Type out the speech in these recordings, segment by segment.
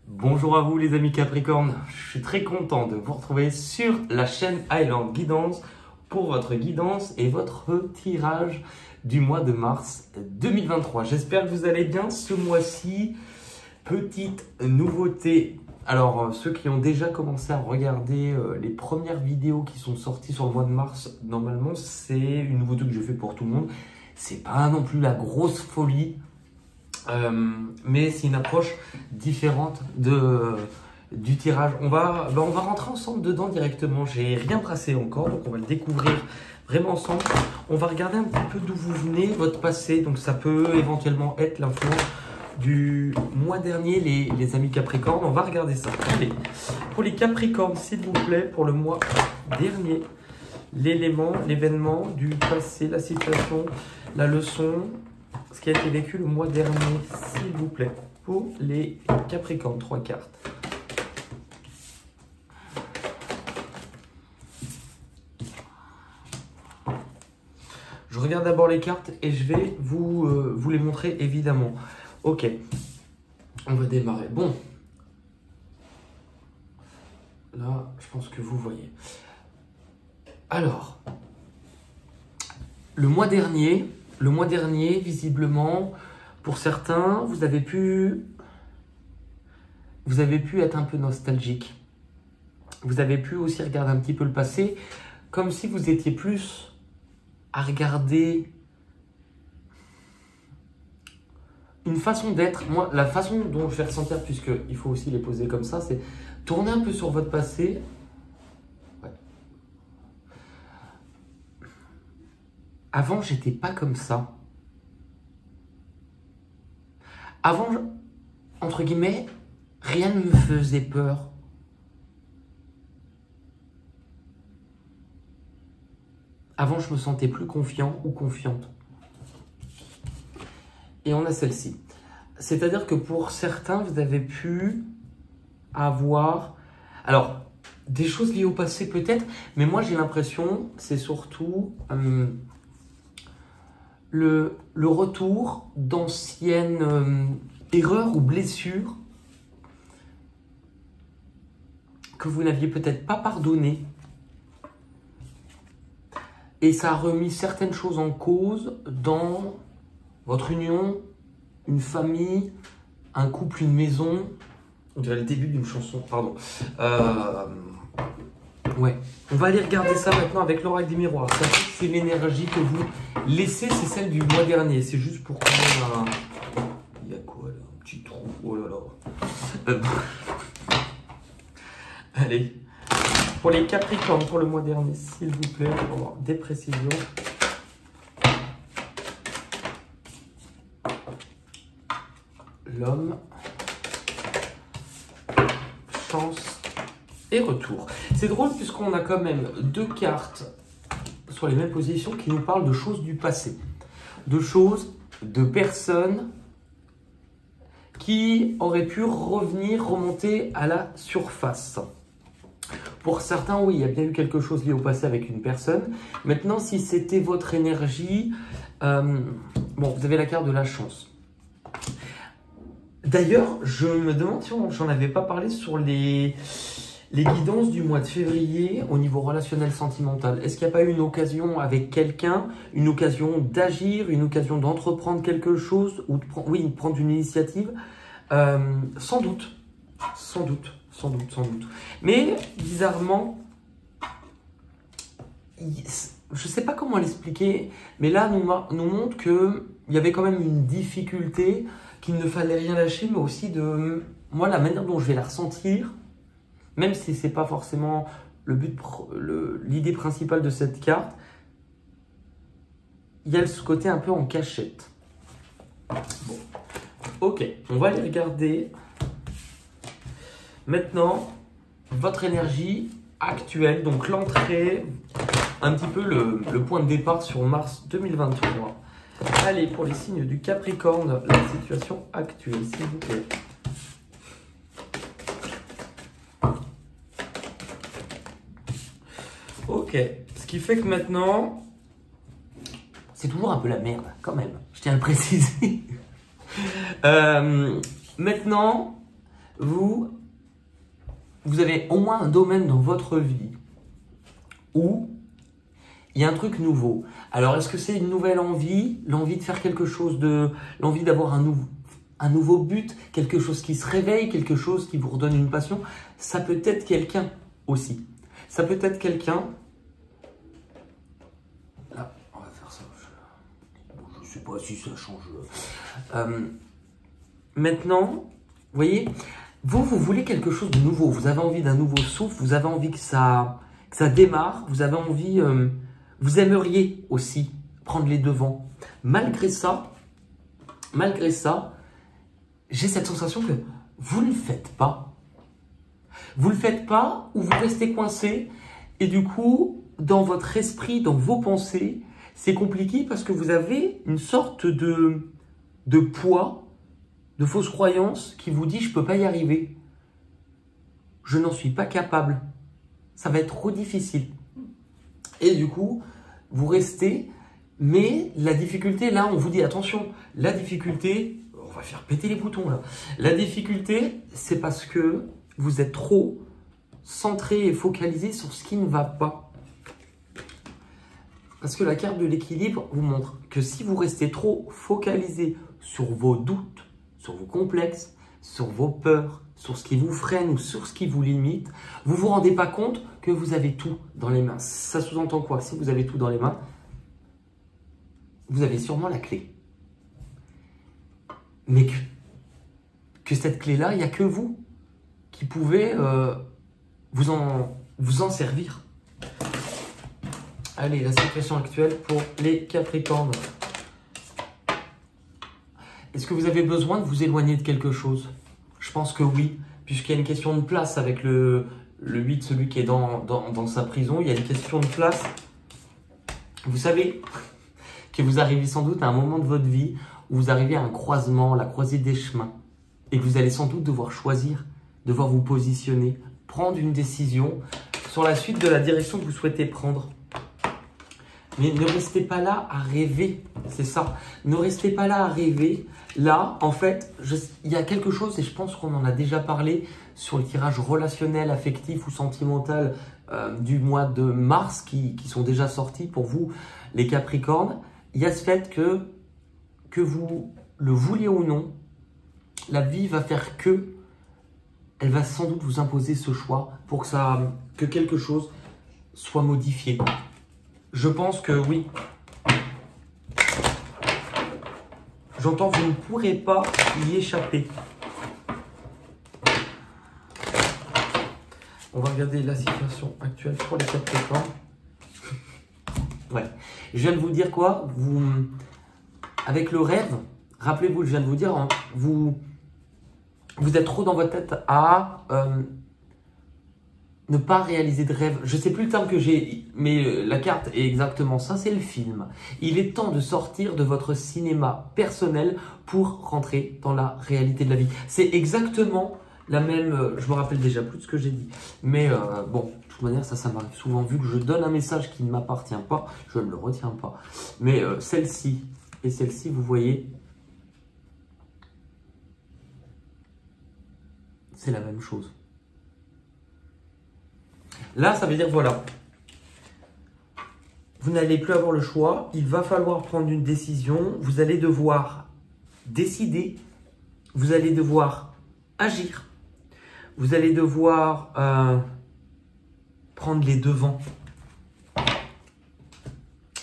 Bonjour à vous les amis Capricorne, je suis très content de vous retrouver sur la chaîne Highland Guidance pour votre guidance et votre tirage du mois de mars 2023. J'espère que vous allez bien ce mois-ci. Petite nouveauté, alors ceux qui ont déjà commencé à regarder les premières vidéos qui sont sorties sur le mois de mars, normalement c'est une nouveauté que je fais pour tout le monde. C'est pas non plus la grosse folie. Mais c'est une approche différente du tirage. On va rentrer ensemble dedans directement. J'ai rien tracé encore, donc on va le découvrir vraiment ensemble. On va regarder un petit peu d'où vous venez, votre passé. Donc ça peut éventuellement être l'influence du mois dernier, les amis Capricorne. On va regarder ça. Allez, pour les Capricornes, s'il vous plaît, pour le mois dernier, l'élément, l'événement du passé, la situation, la leçon, ce qui a été vécu le mois dernier, s'il vous plaît, pour les Capricornes, 3 cartes. Je regarde d'abord les cartes et je vais vous les montrer évidemment. Ok, on va démarrer. Bon, là, je pense que vous voyez. Alors, le mois dernier, visiblement, pour certains, vous avez pu être un peu nostalgique. Vous avez pu aussi regarder un petit peu le passé, comme si vous étiez plus à regarder une façon d'être. Moi, la façon dont je vais ressentir, puisqu'il faut aussi les poser comme ça, c'est tourner un peu sur votre passé. Ouais. Avant, j'étais pas comme ça. Avant, entre guillemets, rien ne me faisait peur. Avant, je me sentais plus confiant ou confiante. Et on a celle-ci. C'est-à-dire que pour certains, vous avez pu avoir... Alors, des choses liées au passé peut-être, mais moi j'ai l'impression, c'est surtout... le retour d'anciennes erreurs ou blessures que vous n'aviez peut-être pas pardonnées. Et ça a remis certaines choses en cause dans votre union, une famille, un couple, une maison. On dirait le début d'une chanson, pardon. Ouais, on va aller regarder ça maintenant avec l'oracle des miroirs. Sachez que c'est l'énergie que vous laissez, c'est celle du mois dernier. C'est juste pour qu'on ait un... Il y a quoi là? Un petit trou. Oh là là. Allez. Pour les Capricornes, pour le mois dernier, s'il vous plaît, pour avoir des précisions. L'homme. Chance. Et retour. C'est drôle puisqu'on a quand même deux cartes sur les mêmes positions qui nous parlent de choses du passé. De choses, de personnes qui auraient pu remonter à la surface. Pour certains, oui, il y a bien eu quelque chose lié au passé avec une personne. Maintenant, si c'était votre énergie, bon, vous avez la carte de la chance. D'ailleurs, je me demande si j'en avais pas parlé sur les guidances du mois de février au niveau relationnel sentimental. Est-ce qu'il n'y a pas eu une occasion avec quelqu'un, une occasion d'agir, une occasion d'entreprendre quelque chose ou de prendre une initiative? Sans doute. Mais bizarrement, je ne sais pas comment l'expliquer, mais là nous montre qu'il y avait quand même une difficulté, qu'il ne fallait rien lâcher, mais aussi de moi la manière dont je vais la ressentir. Même si ce n'est pas forcément l'idée principale de cette carte, il y a ce côté un peu en cachette. Bon, ok, on va aller regarder maintenant votre énergie actuelle, donc l'entrée, un petit peu le point de départ sur mars 2023. Allez, pour les signes du Capricorne, la situation actuelle, s'il vous plaît. Ok, ce qui fait que maintenant, c'est toujours un peu la merde, quand même, je tiens à le préciser. Maintenant, vous avez au moins un domaine dans votre vie où il y a un truc nouveau. Alors, est-ce que c'est une nouvelle envie, l'envie de faire quelque chose, l'envie d'avoir un nouveau but, quelque chose qui se réveille, quelque chose qui vous redonne une passion? Ça peut être quelqu'un aussi. Ça peut être quelqu'un... Là, on va faire ça. Je ne sais pas si ça change. Maintenant, vous voyez, vous voulez quelque chose de nouveau. Vous avez envie d'un nouveau souffle. Vous avez envie que ça démarre. Vous avez envie... vous aimeriez aussi prendre les devants. Malgré ça, j'ai cette sensation que vous ne le faites pas. Vous ne le faites pas ou vous restez coincé. Et du coup, dans votre esprit, dans vos pensées, c'est compliqué parce que vous avez une sorte de poids, de fausse croyance qui vous dit « je ne peux pas y arriver. Je n'en suis pas capable. Ça va être trop difficile. » Et du coup, vous restez, mais la difficulté, là, on vous dit attention, la difficulté, on va faire péter les boutons là. La difficulté, c'est parce que vous êtes trop centré et focalisé sur ce qui ne va pas. Parce que la carte de l'équilibre vous montre que si vous restez trop focalisé sur vos doutes, sur vos complexes, sur vos peurs, sur ce qui vous freine ou sur ce qui vous limite, vous ne vous rendez pas compte que vous avez tout dans les mains. Ça sous-entend quoi? Si vous avez tout dans les mains, vous avez sûrement la clé. Mais que cette clé-là, il n'y a que vous qui pouvez vous en servir. Allez, la situation actuelle pour les Capricornes. Est-ce que vous avez besoin de vous éloigner de quelque chose? Je pense que oui, puisqu'il y a une question de place avec le 8, celui qui est dans sa prison. Il y a une question de place. Vous savez que vous arrivez sans doute à un moment de votre vie où vous arrivez à un croisement, la croisée des chemins. Et que vous allez sans doute devoir choisir, devoir vous positionner, prendre une décision sur la suite de la direction que vous souhaitez prendre. Mais ne restez pas là à rêver, c'est ça. Ne restez pas là à rêver. Là, en fait, il y a quelque chose, et je pense qu'on en a déjà parlé sur le tirage relationnel, affectif ou sentimental du mois de mars, qui sont déjà sortis pour vous, les Capricornes. Il y a ce fait que vous le vouliez ou non, la vie va faire que, elle va sans doute vous imposer ce choix pour que quelque chose soit modifié. Je pense que oui. J'entends que vous ne pourrez pas y échapper. On va regarder la situation actuelle pour les Capricornes. Ouais. Je viens de vous dire quoi? Avec le rêve, rappelez-vous, je viens de vous dire, hein, vous êtes trop dans votre tête à ne pas réaliser de rêve. Je ne sais plus le terme que j'ai, mais la carte est exactement ça, c'est le film. Il est temps de sortir de votre cinéma personnel pour rentrer dans la réalité de la vie. C'est exactement la même... je me rappelle déjà plus de ce que j'ai dit. Mais bon, de toute manière, ça m'arrive souvent. Vu que je donne un message qui ne m'appartient pas, je ne le retiens pas. Mais celle-ci et celle-ci, vous voyez, c'est la même chose. Là, ça veut dire, voilà, vous n'allez plus avoir le choix, il va falloir prendre une décision, vous allez devoir décider, vous allez devoir agir, vous allez devoir prendre les devants.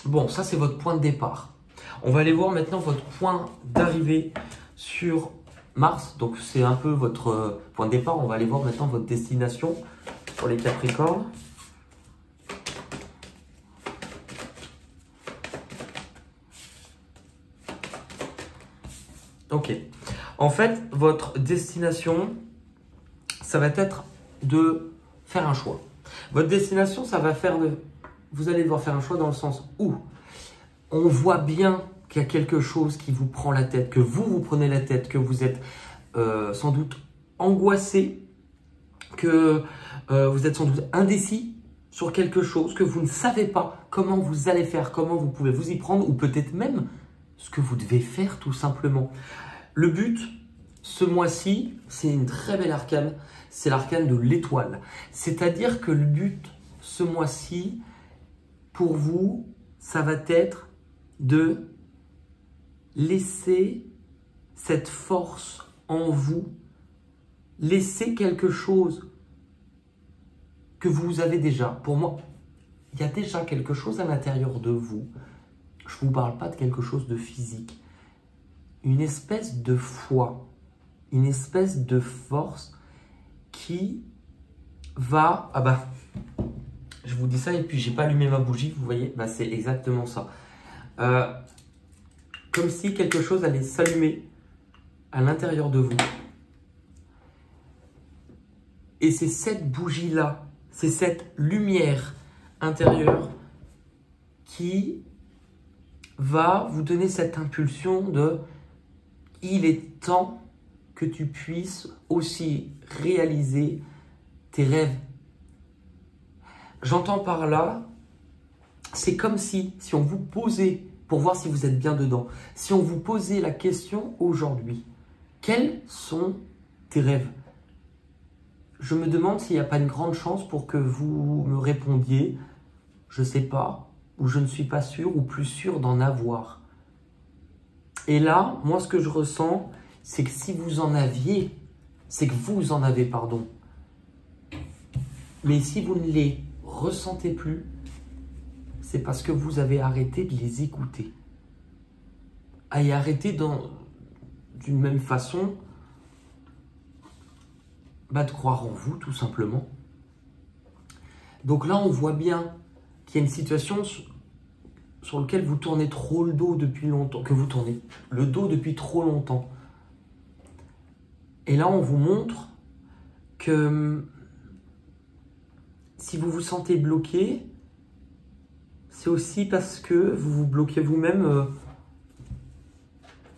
Bon, ça c'est votre point de départ. On va aller voir maintenant votre point d'arrivée sur Mars, donc c'est un peu votre point de départ. On va aller voir maintenant votre destination pour les Capricornes. Ok. En fait, votre destination, ça va être de faire un choix. Votre destination, ça va faire de... Vous allez devoir faire un choix dans le sens où on voit bien qu'il y a quelque chose qui vous prend la tête, que vous prenez la tête, que vous êtes sans doute angoissé, que vous êtes sans doute indécis sur quelque chose, que vous ne savez pas comment vous allez faire, comment vous pouvez vous y prendre, ou peut-être même ce que vous devez faire tout simplement. Le but, ce mois-ci, c'est une très belle arcane, c'est l'arcane de l'étoile. C'est-à-dire que le but ce mois-ci, pour vous, ça va être de laisser cette force en vous, laisser quelque chose que vous avez déjà. Pour moi, il y a déjà quelque chose à l'intérieur de vous. Je ne vous parle pas de quelque chose de physique. Une espèce de foi, une espèce de force qui va... Ah bah, je vous dis ça et puis j'ai pas allumé ma bougie, vous voyez, bah c'est exactement ça. Comme si quelque chose allait s'allumer à l'intérieur de vous. Et c'est cette bougie-là, c'est cette lumière intérieure qui va vous donner cette impulsion de « il est temps que tu puisses aussi réaliser tes rêves ». J'entends par là, c'est comme si on vous posait, pour voir si vous êtes bien dedans, si on vous posait la question aujourd'hui, quels sont tes rêves? Je me demande s'il n'y a pas une grande chance pour que vous me répondiez, je ne sais pas, ou je ne suis pas sûr, ou plus sûr d'en avoir. Et là, moi ce que je ressens, c'est que si vous en aviez, c'est que vous en avez, pardon. Mais si vous ne les ressentez plus, c'est parce que vous avez arrêté de les écouter. Et arrêté d'une même façon de croire en vous, tout simplement. Donc là, on voit bien qu'il y a une situation sur laquelle vous tournez trop le dos depuis longtemps, que vous tournez le dos depuis trop longtemps. Et là, on vous montre que si vous vous sentez bloqué, c'est aussi parce que vous vous bloquez vous-même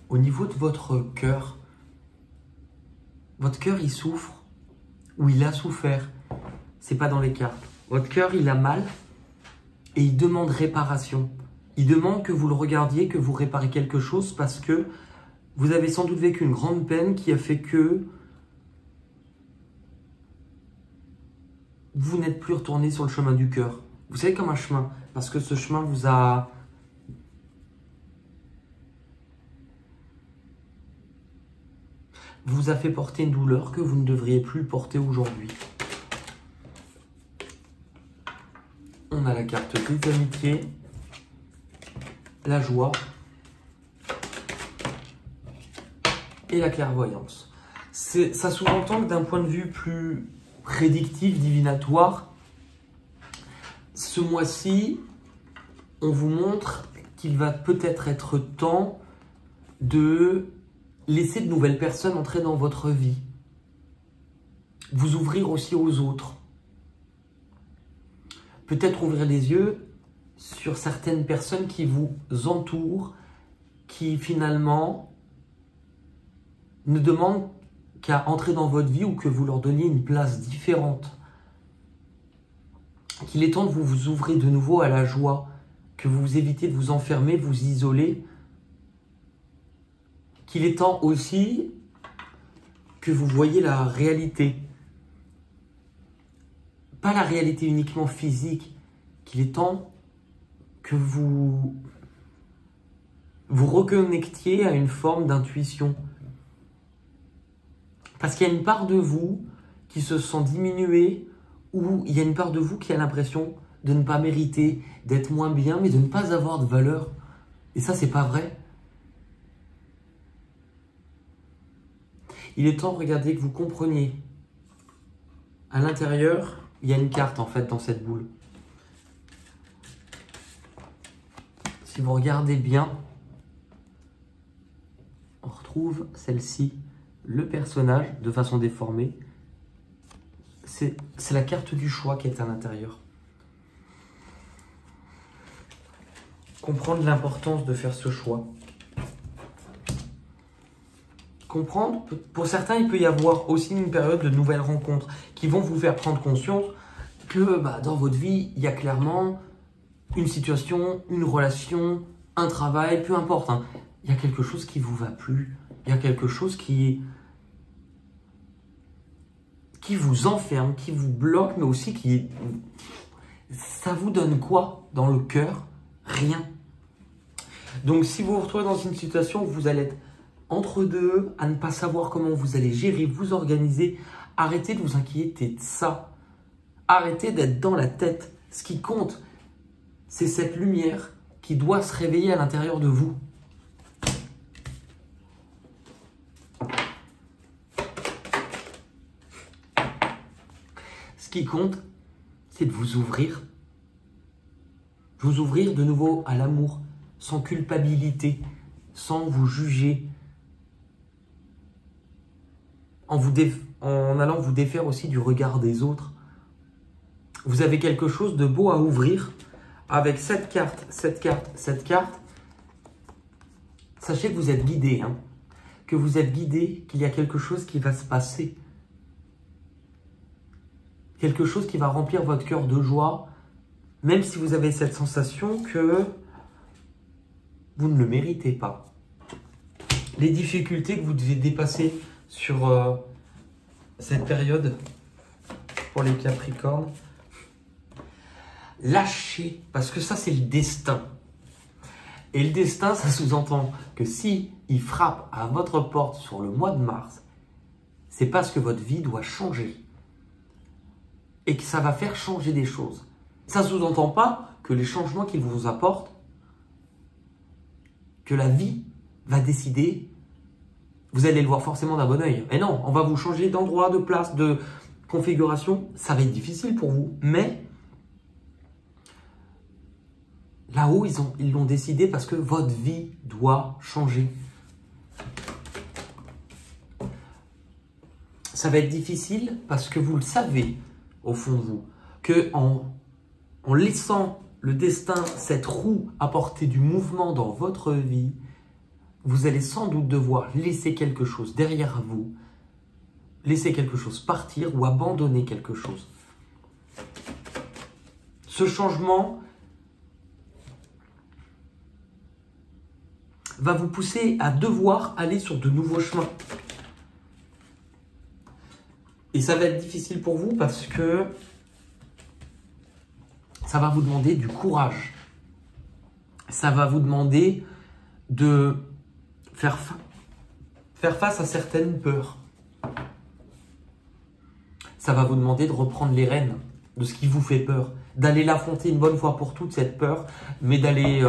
au niveau de votre cœur. Votre cœur, il souffre, ou il a souffert. C'est pas dans les cartes. Votre cœur, il a mal et il demande réparation. Il demande que vous le regardiez, que vous réparez quelque chose parce que vous avez sans doute vécu une grande peine qui a fait que vous n'êtes plus retourné sur le chemin du cœur. Vous savez, comme un chemin, parce que ce chemin vous a fait porter une douleur que vous ne devriez plus porter aujourd'hui. On a la carte des amitiés, la joie et la clairvoyance. Ça sous-entend que d'un point de vue plus prédictif, divinatoire, ce mois-ci, on vous montre qu'il va peut-être être temps de laisser de nouvelles personnes entrer dans votre vie. Vous ouvrir aussi aux autres. Peut-être ouvrir les yeux sur certaines personnes qui vous entourent, qui finalement ne demandent qu'à entrer dans votre vie ou que vous leur donniez une place différente. Qu'il est temps de vous ouvrir de nouveau à la joie, que vous évitez de vous enfermer, de vous isoler. Qu'il est temps aussi que vous voyez la réalité. Pas la réalité uniquement physique, qu'il est temps que vous reconnectiez à une forme d'intuition. Parce qu'il y a une part de vous qui se sent diminuée, ou il y a une part de vous qui a l'impression de ne pas mériter, d'être moins bien, mais de ne pas avoir de valeur. Et ça, c'est pas vrai. Il est temps, regardez, que vous compreniez. À l'intérieur, il y a une carte en fait dans cette boule. Si vous regardez bien, on retrouve celle-ci, le personnage de façon déformée. C'est la carte du choix qui est à l'intérieur. Comprendre l'importance de faire ce choix. Comprendre, pour certains, il peut y avoir aussi une période de nouvelles rencontres qui vont vous faire prendre conscience que dans votre vie, il y a clairement une situation, une relation, un travail, peu importe. Il y a quelque chose qui ne vous va plus. Il y a quelque chose qui qui vous enferme, qui vous bloque, mais aussi qui... Ça vous donne quoi dans le cœur? Rien. Donc, si vous vous retrouvez dans une situation où vous allez être entre deux, à ne pas savoir comment vous allez gérer, vous organiser, arrêtez de vous inquiéter de ça. Arrêtez d'être dans la tête. Ce qui compte, c'est cette lumière qui doit se réveiller à l'intérieur de vous. Ce qui compte, c'est de vous ouvrir. Vous ouvrir de nouveau à l'amour, sans culpabilité, sans vous juger, en allant vous défaire aussi du regard des autres. Vous avez quelque chose de beau à ouvrir avec cette carte, cette carte, cette carte. Sachez que vous êtes guidé, hein, que vous êtes guidé, qu'il y a quelque chose qui va se passer. Quelque chose qui va remplir votre cœur de joie, même si vous avez cette sensation que vous ne le méritez pas. Les difficultés que vous devez dépasser sur cette période pour les Capricornes, lâchez, parce que ça c'est le destin. Et le destin, ça sous-entend que si il frappe à votre porte sur le mois de mars, c'est parce que votre vie doit changer. Et que ça va faire changer des choses. Ça ne sous-entend pas que les changements qu'il vous apporte, que la vie va décider, vous allez le voir forcément d'un bon oeil. Et non, on va vous changer d'endroit, de place, de configuration. Ça va être difficile pour vous. Mais là-haut, ils l'ont décidé parce que votre vie doit changer. Ça va être difficile parce que vous le savez, au fond de vous, que en laissant le destin, cette roue apporter du mouvement dans votre vie, vous allez sans doute devoir laisser quelque chose derrière vous, laisser quelque chose partir ou abandonner quelque chose. Ce changement va vous pousser à devoir aller sur de nouveaux chemins. Et ça va être difficile pour vous parce que ça va vous demander du courage. Ça va vous demander de faire face à certaines peurs. Ça va vous demander de reprendre les rênes de ce qui vous fait peur. D'aller l'affronter une bonne fois pour toutes, cette peur, mais d'aller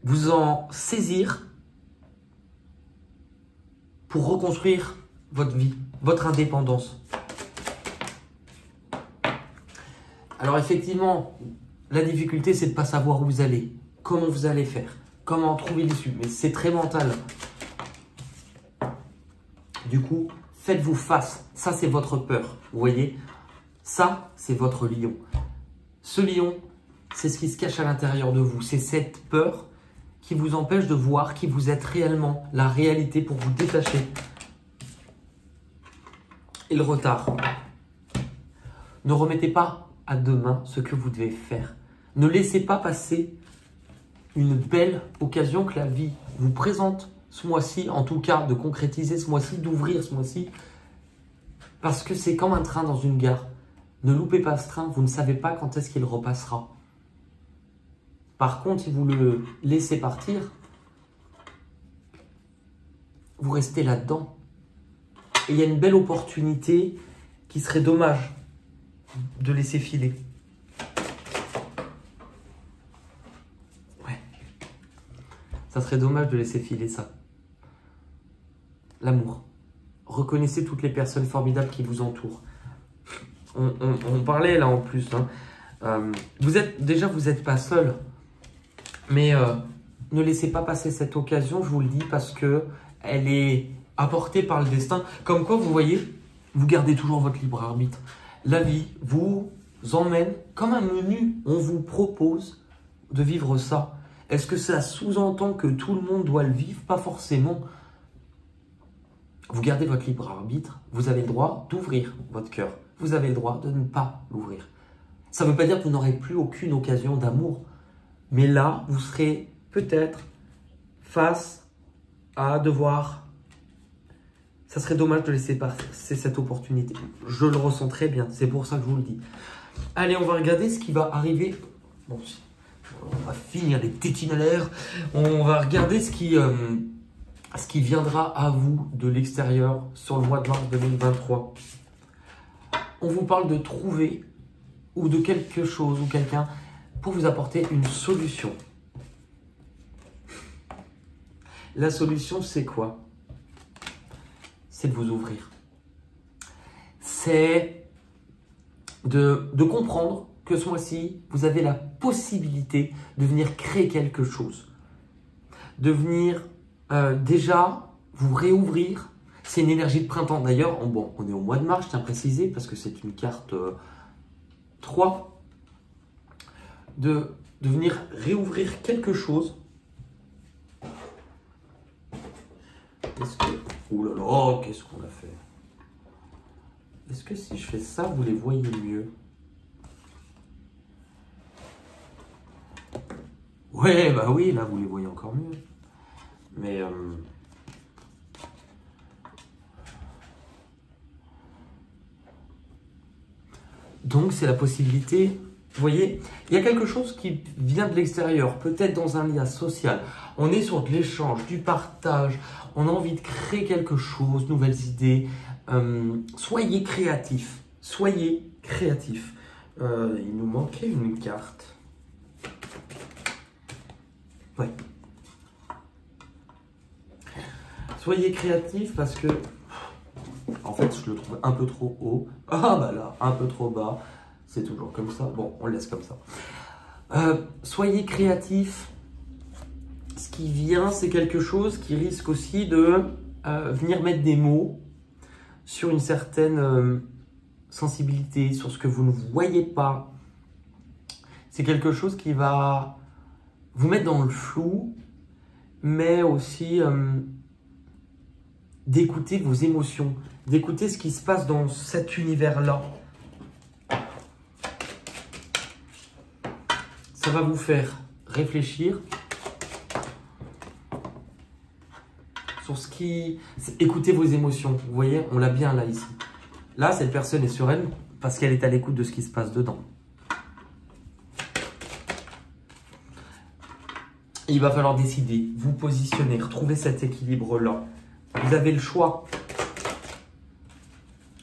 vous en saisir pour reconstruire votre vie, votre indépendance. Alors effectivement, la difficulté, c'est de ne pas savoir où vous allez, comment vous allez faire, comment trouver l'issue. Mais c'est très mental. Du coup, faites-vous face. Ça, c'est votre peur. Vous voyez? Ça, c'est votre lion. Ce lion, c'est ce qui se cache à l'intérieur de vous. C'est cette peur qui vous empêche de voir qui vous êtes réellement, la réalité pour vous détacher. Et le retard. Ne remettez pas à demain ce que vous devez faire. Ne laissez pas passer une belle occasion que la vie vous présente ce mois-ci, en tout cas de concrétiser ce mois-ci, d'ouvrir ce mois-ci, parce que c'est comme un train dans une gare. Ne loupez pas ce train, vous ne savez pas quand est-ce qu'il repassera. Par contre, si vous le laissez partir, vous restez là-dedans. Et il y a une belle opportunité qui serait dommage de laisser filer. Ouais. Ça serait dommage de laisser filer ça. L'amour. Reconnaissez toutes les personnes formidables qui vous entourent. On parlait là en plus. Hein. Vous n'êtes pas seul. Mais ne laissez pas passer cette occasion, je vous le dis, parce que elle est apportée par le destin. Comme quoi, vous voyez, vous gardez toujours votre libre arbitre. La vie vous emmène comme un menu. On vous propose de vivre ça. Est-ce que ça sous-entend que tout le monde doit le vivre? Pas forcément. Vous gardez votre libre arbitre. Vous avez le droit d'ouvrir votre cœur. Vous avez le droit de ne pas l'ouvrir. Ça ne veut pas dire que vous n'aurez plus aucune occasion d'amour. Mais là, vous serez peut-être face à devoir Ça serait dommage de laisser passer cette opportunité. Je le ressens très bien, c'est pour ça que je vous le dis. Allez, on va regarder ce qui va arriver. Bon, on va finir les tétines à l'air. On va regarder ce qui viendra à vous de l'extérieur sur le mois de mars 2023. On vous parle de trouver ou de quelque chose ou quelqu'un pour vous apporter une solution. La solution, c'est quoi? C'est de vous ouvrir. C'est de comprendre que ce mois-ci, vous avez la possibilité de venir créer quelque chose. De venir déjà vous réouvrir. C'est une énergie de printemps. D'ailleurs, bon, on est au mois de mars, je tiens à préciser, parce que c'est une carte 3. De venir réouvrir quelque chose. Ouh là là, qu'est-ce qu'on a fait? Est-ce que si je fais ça, vous les voyez mieux? Ouais, bah oui, là, vous les voyez encore mieux. Mais... donc, c'est la possibilité... Vous voyez, il y a quelque chose qui vient de l'extérieur, peut-être dans un lien social. On est sur de l'échange, du partage. On a envie de créer quelque chose, nouvelles idées. Soyez créatifs. Soyez créatifs. Il nous manquait une carte. Ouais. Soyez créatifs parce que... En fait, je le trouve un peu trop haut. Ah bah là, un peu trop bas. C'est toujours comme ça. Bon, on le laisse comme ça. Soyez créatifs. Ce qui vient, c'est quelque chose qui risque aussi de venir mettre des mots sur une certaine sensibilité, sur ce que vous ne voyez pas. C'est quelque chose qui va vous mettre dans le flou, mais aussi d'écouter vos émotions, d'écouter ce qui se passe dans cet univers-là. Ça va vous faire réfléchir sur ce qui... Écoutez vos émotions. Vous voyez, on l'a bien là, ici. Là, cette personne est sereine parce qu'elle est à l'écoute de ce qui se passe dedans. Il va falloir décider, vous positionner, retrouver cet équilibre-là. Vous avez le choix.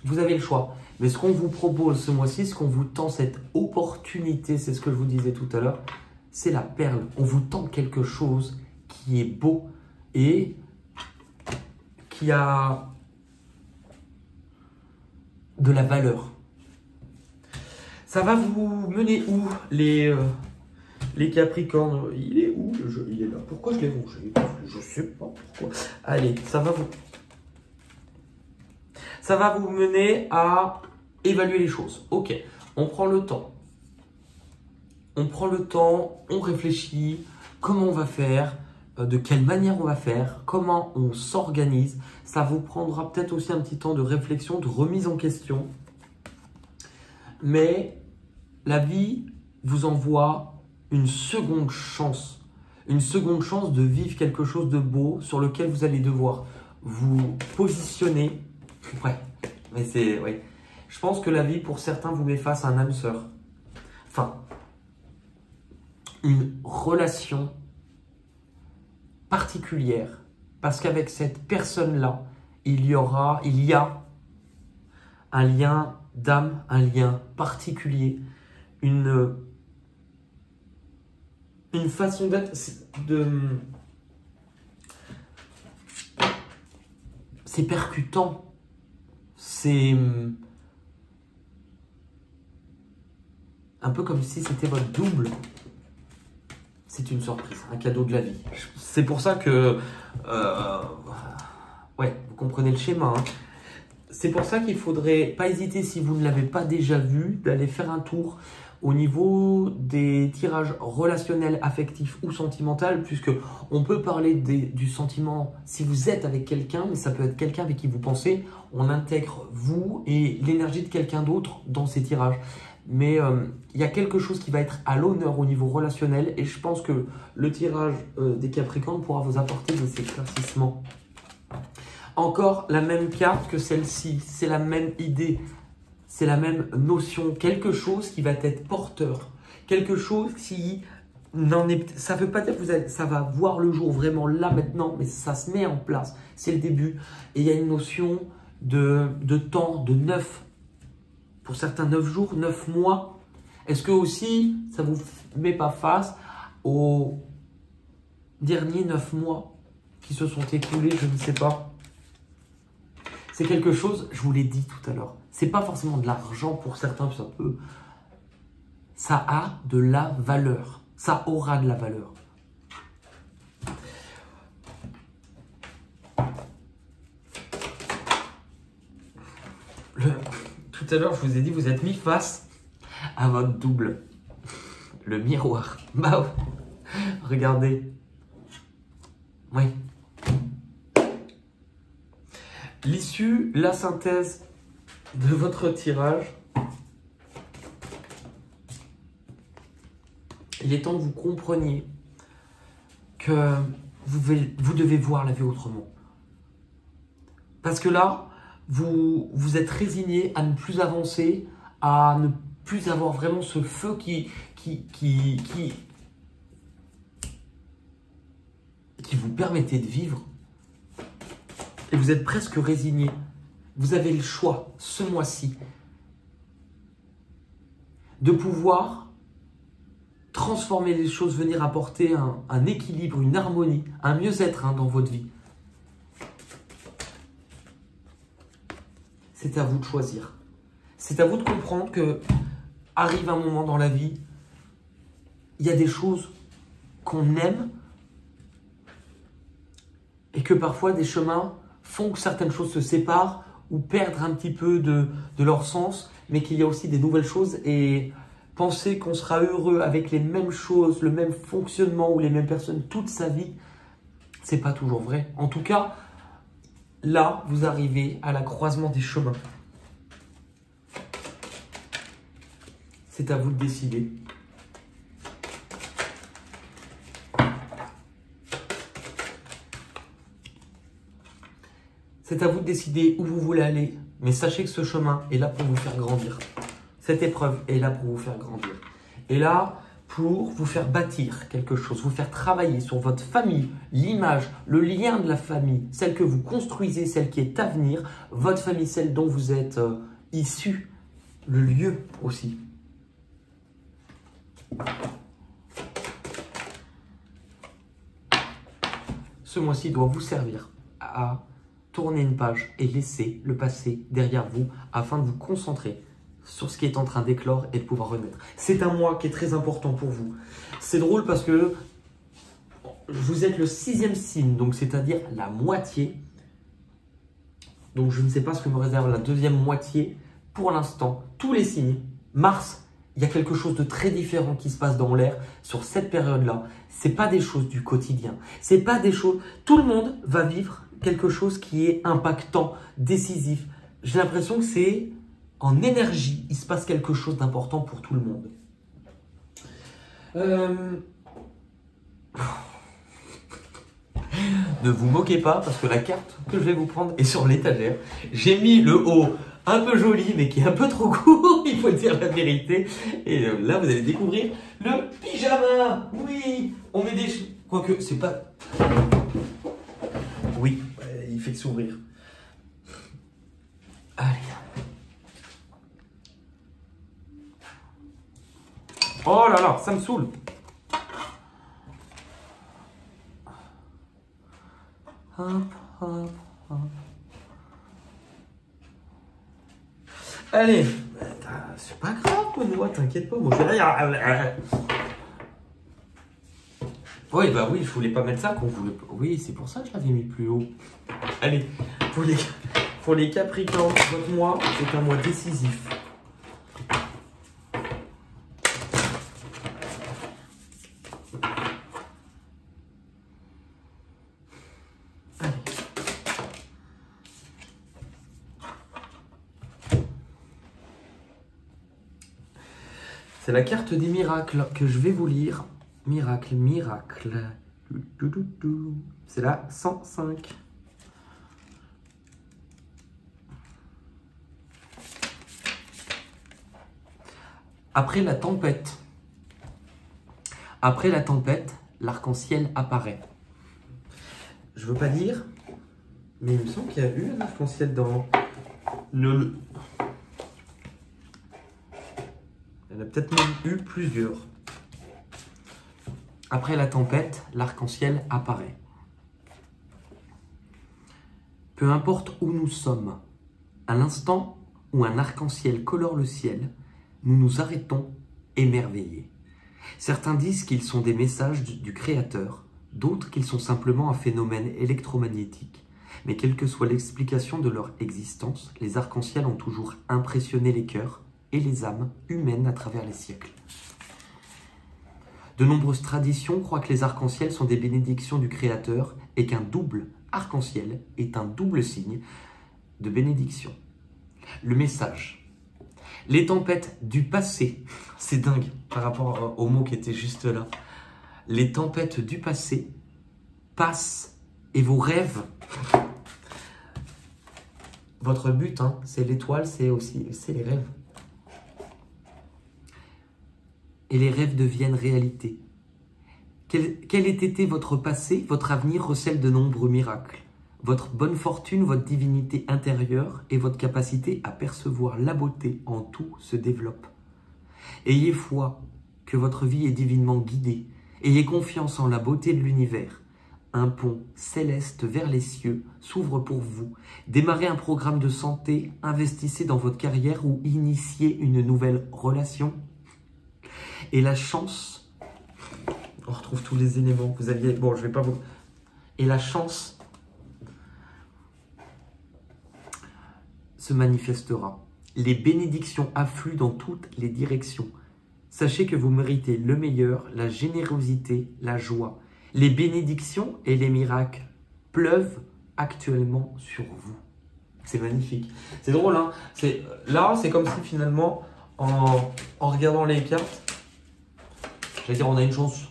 Vous avez le choix. Mais ce qu'on vous propose ce mois-ci, ce qu'on vous tend, cette opportunité, c'est ce que je vous disais tout à l'heure, c'est la perle. On vous tend quelque chose qui est beau et qui a de la valeur. Ça va vous mener où les Capricornes? Il est où le jeu? Il est là. Pourquoi je l'ai rangé? Je sais pas pourquoi. Allez, ça va vous mener à évaluer les choses. Ok, on prend le temps. On prend le temps, on réfléchit. Comment on va faire? De quelle manière on va faire? Comment on s'organise? Ça vous prendra peut-être aussi un petit temps de réflexion, de remise en question. Mais la vie vous envoie une seconde chance. Une seconde chance de vivre quelque chose de beau sur lequel vous allez devoir vous positionner. Ouais, mais c'est... Ouais. Je pense que la vie, pour certains, vous met face à un âme sœur. Enfin, une relation particulière. Parce qu'avec cette personne-là, il y a un lien d'âme, un lien particulier, une façon d'être, c'est percutant, c'est un peu comme si c'était votre double. C'est une surprise, un cadeau de la vie. C'est pour ça que, ouais, vous comprenez le schéma. Hein. C'est pour ça qu'il ne faudrait pas hésiter, si vous ne l'avez pas déjà vu, d'aller faire un tour au niveau des tirages relationnels, affectifs ou sentimentaux, puisque on peut parler du sentiment si vous êtes avec quelqu'un, mais ça peut être quelqu'un avec qui vous pensez. On intègre vous et l'énergie de quelqu'un d'autre dans ces tirages. Mais il y a quelque chose qui va être à l'honneur au niveau relationnel et je pense que le tirage des Capricornes pourra vous apporter des éclaircissements. Encore la même carte que celle-ci, c'est la même idée, c'est la même notion, quelque chose qui va être porteur, quelque chose qui n'en est... Ça ne veut pas dire que ça va voir le jour vraiment là maintenant, mais ça se met en place, c'est le début. Et il y a une notion de temps, de 9, pour certains 9 jours, 9 mois. Est-ce que aussi, ça ne vous met pas face aux derniers 9 mois qui se sont écoulés, je ne sais pas. C'est quelque chose, je vous l'ai dit tout à l'heure, c'est pas forcément de l'argent pour certains, ça a de la valeur, ça aura de la valeur. Tout à l'heure, je vous ai dit, vous êtes mis face à votre double, le miroir. Bah, regardez. Oui. L'issue, la synthèse de votre tirage. Il est temps que vous compreniez que vous devez voir la vie autrement. Parce que là, vous êtes résigné à ne plus avancer, à ne plus avoir vraiment ce feu qui vous permettait de vivre. Et vous êtes presque résigné. Vous avez le choix, ce mois-ci, de pouvoir transformer les choses, venir apporter un équilibre, une harmonie, un mieux-être dans votre vie. C'est à vous de choisir. C'est à vous de comprendre que arrive un moment dans la vie, il y a des choses qu'on aime et que parfois des chemins font que certaines choses se séparent ou perdent un petit peu de leur sens, mais qu'il y a aussi des nouvelles choses. Et penser qu'on sera heureux avec les mêmes choses, le même fonctionnement ou les mêmes personnes toute sa vie, c'est pas toujours vrai. En tout cas, là, vous arrivez à la croisement des chemins. C'est à vous de décider. C'est à vous de décider où vous voulez aller, mais sachez que ce chemin est là pour vous faire grandir. Cette épreuve est là pour vous faire grandir. Et là, pour vous faire bâtir quelque chose, vous faire travailler sur votre famille, l'image, le lien de la famille, celle que vous construisez, celle qui est à venir, votre famille, celle dont vous êtes issu, le lieu aussi. Ce mois-ci doit vous servir à tourner une page et laisser le passé derrière vous afin de vous concentrer sur ce qui est en train d'éclore et de pouvoir renaître. C'est un mois qui est très important pour vous. C'est drôle parce que vous êtes le 6e signe, donc c'est-à-dire la moitié. Donc je ne sais pas ce que me réserve la deuxième moitié. Pour l'instant, tous les signes, Mars, il y a quelque chose de très différent qui se passe dans l'air sur cette période-là. Ce n'est pas des choses du quotidien. C'est pas des choses... Tout le monde va vivre quelque chose qui est impactant, décisif. J'ai l'impression que c'est en énergie, il se passe quelque chose d'important pour tout le monde. Ne vous moquez pas parce que la carte que je vais vous prendre est sur l'étagère. J'ai mis le haut un peu joli mais qui est un peu trop court, il faut dire la vérité. Et là, vous allez découvrir le pyjama. Oui, on met des... Quoique, c'est pas... Oui, il fait que s'ouvrir. Allez. Oh là là, ça me saoule. Hop, hop, hop. Allez, c'est pas grave, Benoît, t'inquiète pas, moi je vais rien. Oui, bah oui, je voulais pas mettre ça, qu'on voulait. Oui, c'est pour ça que je l'avais mis plus haut. Allez, pour les Capricornes, votre mois, c'est un mois décisif. C'est la carte des miracles que je vais vous lire. Miracle, miracle. C'est la 105. Après la tempête. Après la tempête, l'arc-en-ciel apparaît. Je veux pas dire, mais il me semble qu'il y a eu un arc-en-ciel dans le... Il y en a peut-être même eu plusieurs. Après la tempête, l'arc-en-ciel apparaît. Peu importe où nous sommes, à l'instant où un arc-en-ciel colore le ciel, nous nous arrêtons émerveillés. Certains disent qu'ils sont des messages du Créateur, d'autres qu'ils sont simplement un phénomène électromagnétique. Mais quelle que soit l'explication de leur existence, les arcs-en-ciel ont toujours impressionné les cœurs et les âmes humaines à travers les siècles. De nombreuses traditions croient que les arcs-en-ciel sont des bénédictions du Créateur et qu'un double arc-en-ciel est un double signe de bénédiction. Le message. Les tempêtes du passé, c'est dingue par rapport au mot qui était juste là. Les tempêtes du passé passent et vos rêves. Votre but, hein, c'est l'étoile, c'est les rêves. Et les rêves deviennent réalité. Quel ait été votre passé, votre avenir recèle de nombreux miracles. Votre bonne fortune, votre divinité intérieure et votre capacité à percevoir la beauté en tout se développent. Ayez foi que votre vie est divinement guidée. Ayez confiance en la beauté de l'univers. Un pont céleste vers les cieux s'ouvre pour vous. Démarrez un programme de santé, investissez dans votre carrière ou initiez une nouvelle relation. Et la chance, on retrouve tous les éléments que vous aviez. Bon, je vais pas vous. Et la chance se manifestera. Les bénédictions affluent dans toutes les directions. Sachez que vous méritez le meilleur, la générosité, la joie. Les bénédictions et les miracles pleuvent actuellement sur vous. C'est magnifique. C'est drôle, hein? Là, c'est comme si finalement, en regardant les cartes, j'allais dire, on a une chance.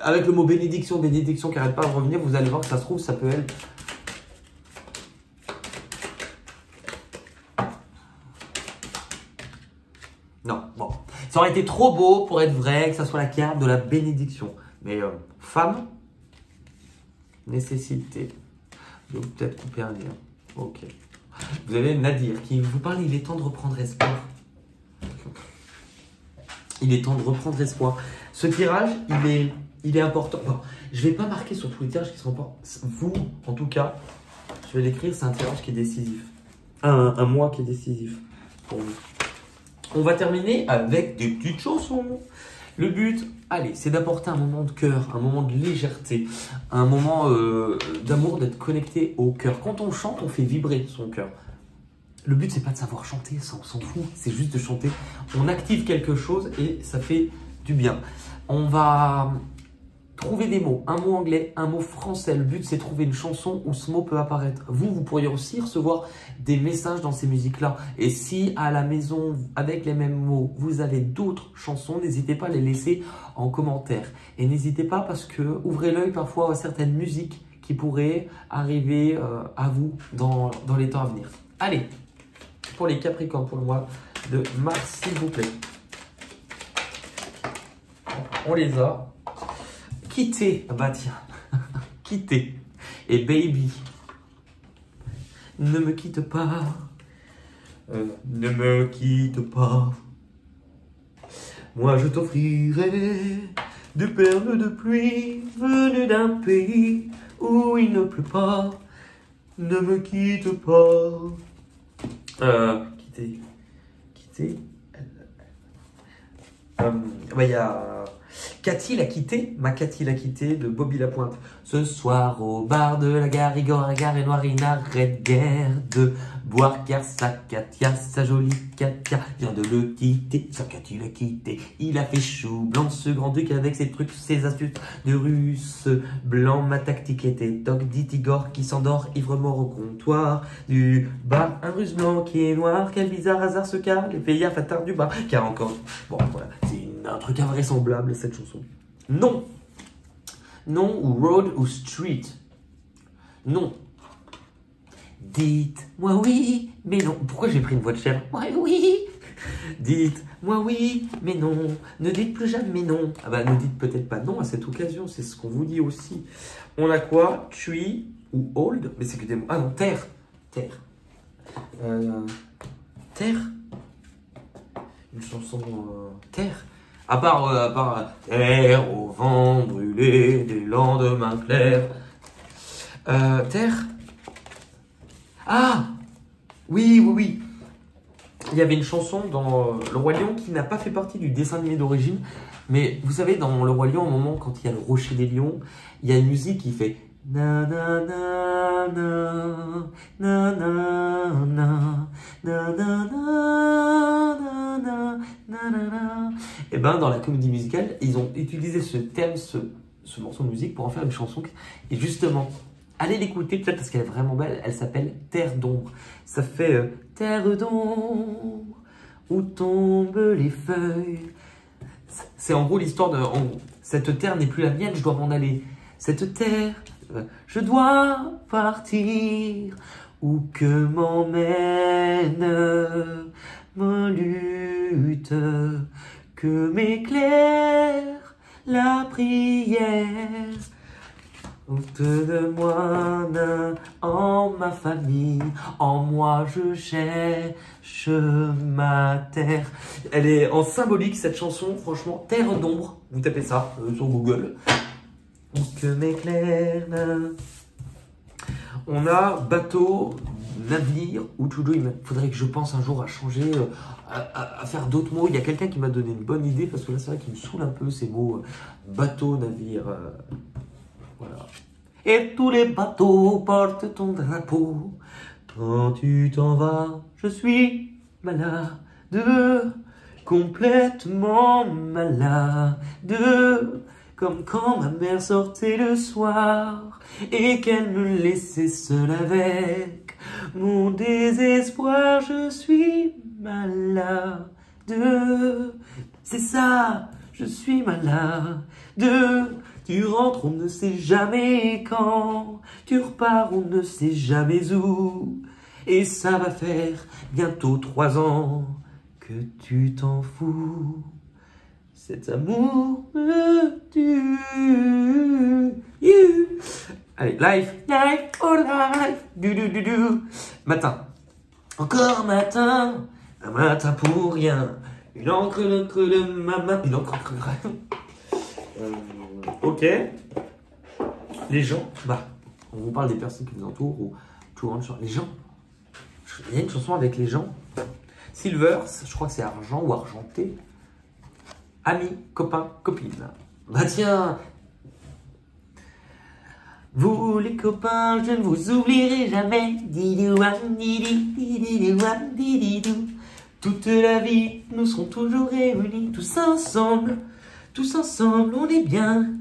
Avec le mot bénédiction, bénédiction qui n'arrête pas de revenir, vous allez voir que ça se trouve, ça peut être. Non, bon. Ça aurait été trop beau pour être vrai, que ça soit la carte de la bénédiction. Mais femme, nécessité. Je vais peut-être couper un lien. Ok. Vous avez Nadir qui vous parle, il est temps de reprendre espoir. Il est temps de reprendre espoir. Ce tirage, il est important. Bon, je ne vais pas marquer sur tous les tirages qui sont pas. Vous, en tout cas, je vais l'écrire, c'est un tirage qui est décisif. Un mois qui est décisif pour vous. On va terminer avec des petites chansons. Le but, allez, c'est d'apporter un moment de cœur, un moment de légèreté, un moment d'amour, d'être connecté au cœur. Quand on chante, on fait vibrer son cœur. Le but, c'est pas de savoir chanter, ça on s'en fout, c'est juste de chanter. On active quelque chose et ça fait du bien. On va trouver des mots, un mot anglais, un mot français. Le but, c'est de trouver une chanson où ce mot peut apparaître. Vous pourriez aussi recevoir des messages dans ces musiques-là. Et si à la maison, avec les mêmes mots, vous avez d'autres chansons, n'hésitez pas à les laisser en commentaire. Et n'hésitez pas parce que ouvrez l'œil parfois à certaines musiques qui pourraient arriver à vous dans les temps à venir. Allez, pour les Capricornes, pour le mois de mars, s'il vous plaît. On les a. Quitter, bah tiens, quitter. Et baby, ne me quitte pas, ne me quitte pas. Moi je t'offrirai des perles de pluie venues d'un pays où il ne pleut pas. Ne me quitte pas. Quitter. Bah il y a Cathy l'a quitté, ma Cathy l'a quitté de Bobby Lapointe. Ce soir au bar de la gare, Igor Agar et Noir, il n'arrête guère de boire car sa Katia, sa jolie Katia, vient de le quitter. Sa Cathy l'a quitté, il a fait chou blanc ce grand duc avec ses trucs, ses astuces de russe blanc. Ma tactique était toc, dit Igor qui s'endort, ivre mort au comptoir du bar. Un russe blanc qui est noir, quel bizarre hasard ce cas, les pays à fatard du bar. Car encore, bon voilà, c'est un truc invraisemblable cette chanson. Non. Non ou road ou street. Non. Dites-moi oui, mais non. Pourquoi j'ai pris une voix de chèvre? Ouais, oui. Dites-moi oui, mais non. Ne dites plus jamais non. Ah bah, ne dites peut-être pas non à cette occasion. C'est ce qu'on vous dit aussi. On a quoi? Tree ou hold? Mais c'est que des mots. Ah non, terre. Terre. Terre. Une chanson terre. À part terre au vent brûlé des lendemains clairs. Terre. Ah oui, oui, oui. Il y avait une chanson dans Le Roi Lion qui n'a pas fait partie du dessin animé d'origine. Mais vous savez, dans Le Roi Lion, au moment quand il y a le rocher des lions, il y a une musique qui fait na na na na na na na na na na na na na. Et ben dans la comédie musicale, ils ont utilisé ce thème, ce morceau de musique pour en faire une chanson. Et justement, allez l'écouter peut-être parce qu'elle est vraiment belle. Elle s'appelle Terre d'ombre. Ça fait Terre d'ombre où tombent les feuilles. C'est en gros l'histoire de cette terre n'est plus la mienne, je dois m'en aller. Cette terre, je dois partir. Où que m'emmène ma lutte, que m'éclaire la prière. Ôte de moi en ma famille, en moi je cherche ma terre. Elle est en symbolique cette chanson, franchement, Terre d'ombre, vous tapez ça sur Google. Que m'éclaire. On a bateau, navire ou to dream. Faudrait que je pense un jour à changer, à faire d'autres mots. Il y a quelqu'un qui m'a donné une bonne idée parce que là c'est vrai qu'il me saoule un peu ces mots bateau, navire. Voilà. Et tous les bateaux portent ton drapeau. Quand tu t'en vas, je suis malade, complètement malade. Comme quand ma mère sortait le soir et qu'elle me laissait seule avec mon désespoir. Je suis malade. C'est ça, je suis malade. Tu rentres, on ne sait jamais quand. Tu repars, on ne sait jamais où. Et ça va faire bientôt 3 ans que tu t'en fous. Cet amour me tue. Allez, life, oh life. Matin. Encore matin. Un matin pour rien. Une encre de ma main. Une encre ok. Les gens, on vous parle des personnes qui nous entourent ou tout le monde. Les gens. Il y a une chanson avec les gens. Silver, je crois que c'est argent ou argenté. Amis, copains, copines. Bah tiens. Vous les copains, je ne vous oublierai jamais. Toute la vie, nous serons toujours réunis, tous ensemble, on est bien.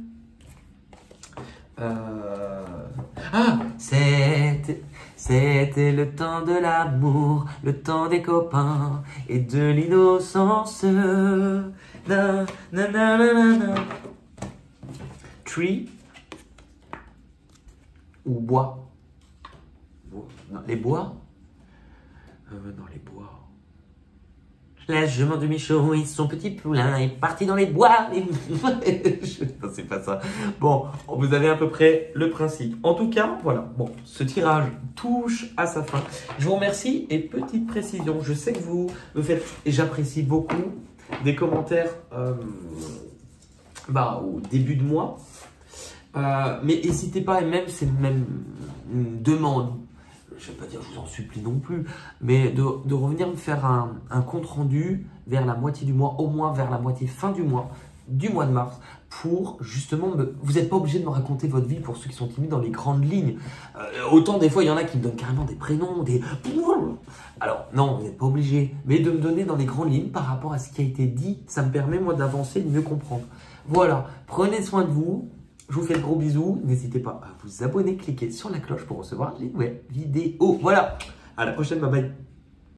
C'était le temps de l'amour, le temps des copains et de l'innocence. Na, na, na, na, na, na. Tree ou bois? Non, les bois? Non, les bois. La jument de Michaud et son petit poulain est parti dans les bois. Non, c'est pas ça. Bon, vous avez à peu près le principe. En tout cas, voilà. Bon, ce tirage touche à sa fin. Je vous remercie et petite précision. Je sais que vous me faites, et j'apprécie beaucoup, des commentaires au début de mois. Mais n'hésitez pas, et même c'est même une demande. Je ne vais pas dire je vous en supplie non plus, mais de revenir me faire un compte rendu vers la moitié du mois, au moins vers la moitié fin du mois de mars, pour justement, vous n'êtes pas obligé de me raconter votre vie pour ceux qui sont timides dans les grandes lignes. Autant des fois, il y en a qui me donnent carrément des prénoms, des... Alors non, vous n'êtes pas obligé, mais de me donner dans les grandes lignes par rapport à ce qui a été dit, ça me permet moi d'avancer et de mieux comprendre. Voilà, prenez soin de vous. Je vous fais de gros bisous. N'hésitez pas à vous abonner, cliquer sur la cloche pour recevoir les nouvelles vidéos. Voilà, à la prochaine, bye bye.